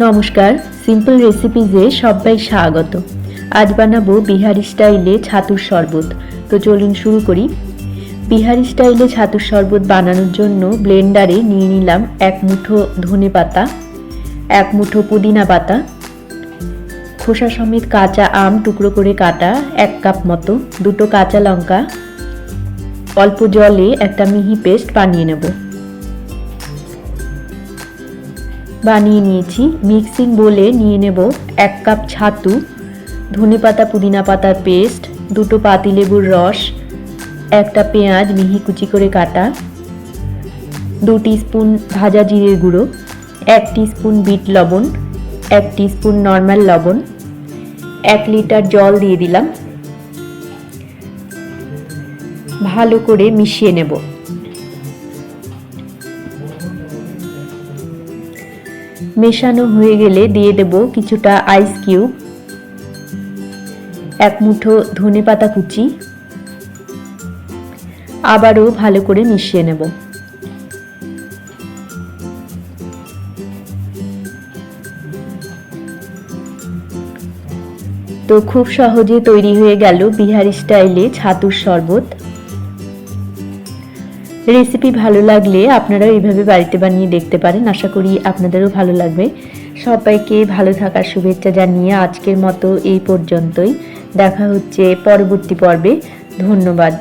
নমস্কার, সিম্পল রেসিপিজে সবাই স্বাগত। আজ বানাবো বিহারি স্টাইলে ছাতুর শরবত। তো চলুন শুরু করি। বিহারি স্টাইলে ছাতুর শরবত বানানোর জন্য ব্লেন্ডারে নিয়ে নিলাম 1 মুঠো ধনে পাতা, 1 মুঠো পুদিনা পাতা, খোসা সমেত কাঁচা আম টুকরো করে কাটা 1 কাপ মতো, 2টো কাঁচা লঙ্কা, অল্প জলে একটা মিহি পেস্ট বানিয়ে নেব। বানিয়ে নিয়েছি। মিক্সিং বোলে নিয়ে নেব 1 কাপ ছাতু, ধনেপাতা পুদিনা পাতার পেস্ট, 2টো পাতিলেবুর রস, একটা পেঁয়াজ মিহি কুচি করে কাটা, 2 টিস্পুন ভাজা জিরের গুঁড়ো, 1 টিস্পুন বিট লবণ, 1 টিস্পুন নর্মাল লবণ, 1 লিটার জল দিয়ে দিলাম। ভালো করে মিশিয়ে নেব। মেশানো হয়ে গেলে দিয়ে দেব কিছুটা আইস কিউব, 1 মুঠো ধনেপাতা কুচি, আবারও ভালো করে মিশিয়ে নেব। তো খুব সহজে তৈরি হয়ে গেল বিহারি স্টাইলে ছাতুর শরবত। রেসিপি ভালো লাগলে আপনারাও এইভাবে বাড়িতে বানিয়ে দেখতে পারেন। আশা করি আপনাদেরও ভালো লাগবে। সবাইকে ভালো থাকার শুভেচ্ছা জানিয়ে আজকের মতো এই পর্যন্তই। দেখা হচ্ছে পরবর্তী পর্বে। ধন্যবাদ।